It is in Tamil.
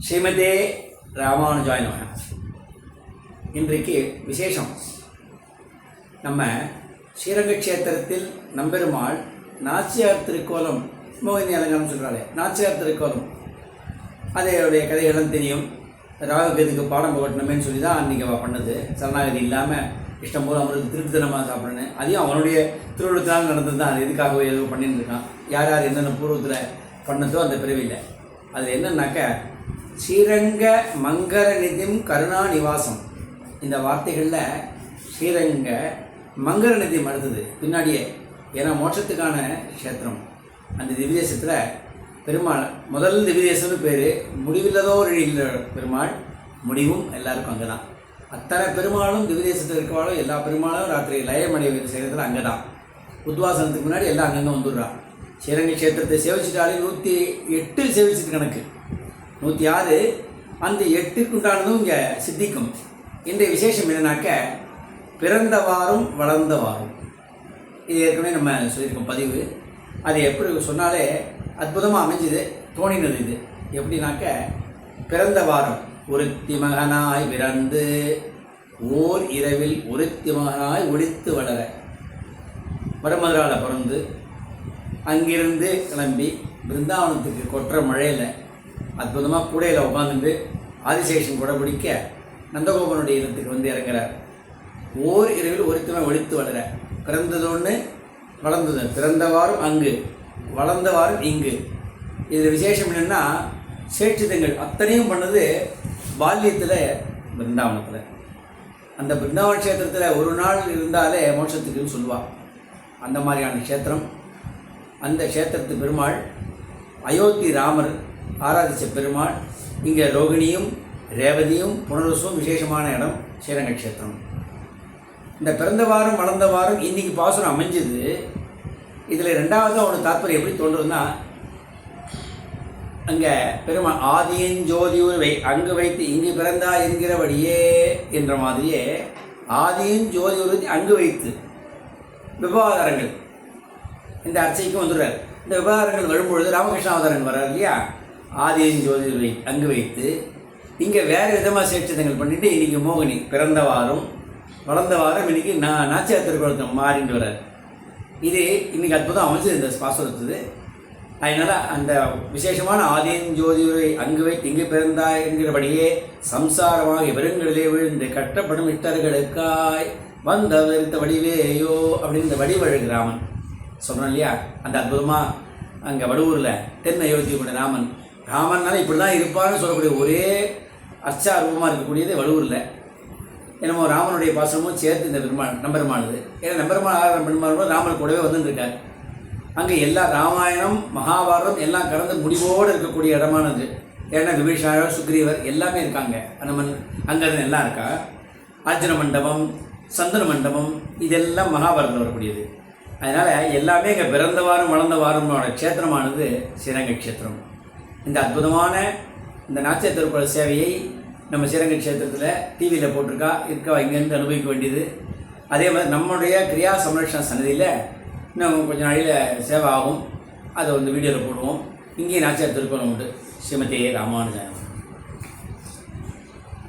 ஸ்ரீமதே ராமானுஜாய நமஹ. இன்றைக்கு விசேஷம். நம்ம ஸ்ரீரங்க க்ஷேத்திரத்தில் நம்பெருமாள் நாச்சியார் திருக்கோலம், மோகினி அலங்காரம் சொல்கிறாளே நாச்சியார் திருக்கோலம், அதோடைய கதைகளும் தெரியும். ராகுகேதுக்கு பாடம் புகட்டணுமேன்னு சொல்லி தான் அன்றைக்கி அவள் பண்ணது. சரணாகதி இல்லாமல் இஷ்டம் போல் அவனுக்கு திருப்தினமாக சாப்பிடணும். அதையும் அவனுடைய திருவிழத்தினால் நடந்தது தான். அது எதுக்காகவோ ஏதோ பண்ணிட்டு இருக்கான். யார் யார் என்னென்ன பூர்வத்தில் பண்ணதோ அந்த பிரிவில். அது என்னன்னாக்க ஸ்ரீரங்க மங்கர நிதிம் கருணா நிவாசம். இந்த வார்த்தைகளில் ஸ்ரீரங்க மங்கர நிதியம் அடுத்தது பின்னாடியே. ஏன்னா மோட்சத்துக்கான க்ஷேத்திரம். அந்த திவ்யதேசத்தில் பெருமாள் முதல் திவ்யதேசம்னு பேர். முடிவில்லதோர் பெருமாள், முடிவும் எல்லாருக்கும் அங்கே தான். அத்தனை பெருமாளும் திவ்யதேசத்தில் இருக்கவாலும் எல்லா பெருமாளும் ராத்திரி லயமடைய செய்கிறதுல அங்கே தான். உத்வாசனத்துக்கு முன்னாடி எல்லாம் அங்கங்கே வந்துடுறான். ஸ்ரீரங்க க்ஷேத்திரத்தை சேவிச்சிட்டாலே 108 சேவிச்சது கணக்கு. 106 அந்த 8க்கு உண்டானதும் இங்கே சித்திக்கும். இன்றைய விசேஷம் என்னன்னாக்க பிறந்தவாறும் வளர்ந்தவாறும். இது ஏற்கனவே நம்ம சொல்லியிருக்கோம் பதிவு. அது எப்படி சொன்னாலே அற்புதமாக அமைஞ்சுது, தோணினது. இது எப்படின்னாக்க பிறந்த வாரம் ஒருத்தி மகனாய் பிறந்து ஓர் இரவில் ஒருத்தி மகனாய் ஒழித்து வளர. வடமதுராவில் பிறந்து அங்கிருந்து கிளம்பி பிருந்தாவனத்துக்கு கொற்ற மழையில் அற்புதமாக கூடையில் உட்காந்துட்டு ஆதிசேஷன் கூட பிடிக்க நந்தகோபனுடைய இடத்துக்கு வந்து இறங்குறார். ஓர் இரவில் ஒருத்தமை ஒழித்து வளர. பிறந்தது ஒன்று, வளர்ந்தது. பிறந்தவாறும் அங்கு, வளர்ந்தவாறும் இங்கு. இதில் விசேஷம் என்னென்னா சேட்சிதங்கள் அத்தனையும் பண்ணது பால்யத்தில் பிருந்தாவனத்தில். அந்த பிருந்தாவன க்ஷேத்திரத்தில் ஒரு நாள் இருந்தாலே மோட்சத்துக்குன்னு சொல்லுவாள். அந்த மாதிரியான க்ஷேத்திரம். அந்த க்ஷேத்திரத்து பெருமாள் அயோத்தி ராமர் ஆராதித்த பெருமாள். இங்கே ரோகிணியும் ரேவதியும் புனருசும் விசேஷமான இடம் ஸ்ரீரங்க க்ஷேத்திரம். இந்த பிறந்த வாரம் வளர்ந்த வாரம் இன்றைக்கி பாசுரம் அமைஞ்சது. இதில் ரெண்டாவது அவனுக்கு தாற்பயம் எப்படி தோன்றுதுன்னா, அங்கே பெருமாள் ஆதியின் ஜோதியுருவை அங்கு வைத்து இங்கு பிறந்தா என்கிறபடியே என்ற மாதிரியே ஆதியின் ஜோதியுருவை அங்கு வைத்து விவகாரங்கள் இந்த அர்ச்சைக்கும் வந்துடுறார். இந்த விவகாரங்கள் வரும்பொழுது ராமகிருஷ்ண அவதாரன் வர்றார் இல்லையா. ஆதியின் ஜோதியுருவை அங்கு வைத்து இங்கே வேறு விதமாக சேட்சிதங்கள் பண்ணிவிட்டு இன்றைக்கி மோகினி பிறந்த வாரம் வளர்ந்த வாரம் இன்றைக்கி நாச்சியார் திருக்குளத்தை மாறிட்டு வர்றார். இது இன்றைக்கி அற்புதம் அமைச்சது இந்த பாசுரத்துது. அதனால் அந்த விசேஷமான ஆதியின் ஜோதியுரை அங்கு வைத்து இங்கு பிறந்தா என்கிறபடியே சம்சாரமாக பெருங்களிலே விழுந்து கட்டப்படும் இட்டர்களுக்காய் வந்த வெறுத்த வடிவேயோ அப்படின்னு இந்த வடிவழகு ராமன் சொல்கிறோம் இல்லையா. அந்த அற்புதமாக அங்கே வடுவூரில் தென் அயோத்தி கூட ராமன். ராமன்னால இப்படி தான் இருப்பான்னு சொல்லக்கூடிய ஒரே அர்ச்சாரூபமாக இருக்கக்கூடியது வடுவூரில். என்னமோ ராமனுடைய பாசனமும் சேர்த்து இந்த பெருமாள் நம்பெருமானது. ஏன்னா நம்பெருமாள் ஆகிற பெருமாள் ராமன் கூடவே வந்துட்டுருக்கார். அங்கே எல்லா ராமாயணம் மகாபாரதம் எல்லாம் கலந்து முடிவோடு இருக்கக்கூடிய இடமானது. ஏன்னா விபீஷணர் சுக்ரீவர் எல்லாமே இருக்காங்க. அனுமன் அங்கே எல்லாம் இருக்கா. ஆர்ஜுன மண்டபம், சந்தன மண்டபம் இதெல்லாம் மகாபாரதத்தில் வரக்கூடியது. அதனால் எல்லாமே இங்கே பிறந்த வாரம் வளர்ந்த வாரமோட க்ஷேத்திரமானது ஸ்ரீரங்க க்ஷேத்திரம். இந்த அற்புதமான இந்த நாச்சியார் திருக்குள சேவையை நம்ம ஸ்ரீரங்க க்ஷேத்திரத்தில் டிவியில் போட்டிருக்கா இருக்கா, இங்கேருந்து அனுபவிக்க வேண்டியது. அதே மாதிரி நம்முடைய கிரியா சம்ரக்ஷண சன்னதியில் இன்னும் கொஞ்சம் நாளையில் சேவை ஆகும். அதை வந்து வீடியோவில் போடுவோம். இங்கேயும் நாச்சியார் திருக்குளம் உண்டு. ஸ்ரீமதே ராமானுஜாயம்.